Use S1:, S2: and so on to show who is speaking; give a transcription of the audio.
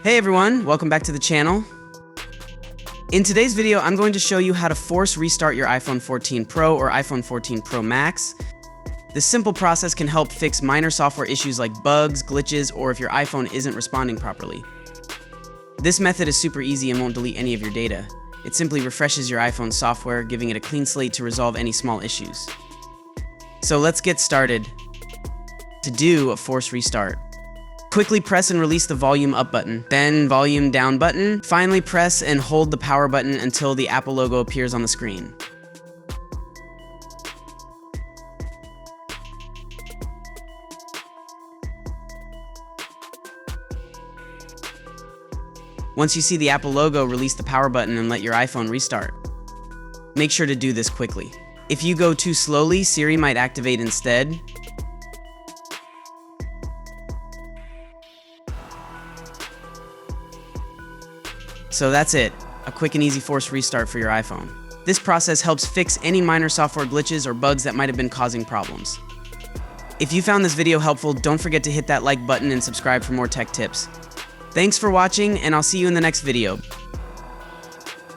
S1: Hey everyone, welcome back to the channel. In today's video, I'm going to show you how to force restart your iPhone 14 Pro or iPhone 14 Pro Max. This simple process can help fix minor software issues like bugs, glitches, or if your iPhone isn't responding properly. This method is super easy and won't delete any of your data. It simply refreshes your iPhone software, giving it a clean slate to resolve any small issues. So let's get started. To do a force restart, quickly press and release the volume up button, then volume down button. Finally, press and hold the power button until the Apple logo appears on the screen. Once you see the Apple logo, release the power button and let your iPhone restart. Make sure to do this quickly. If you go too slowly, Siri might activate instead. So that's it, a quick and easy force restart for your iPhone. This process helps fix any minor software glitches or bugs that might have been causing problems. If you found this video helpful, don't forget to hit that like button and subscribe for more tech tips. Thanks for watching, and I'll see you in the next video.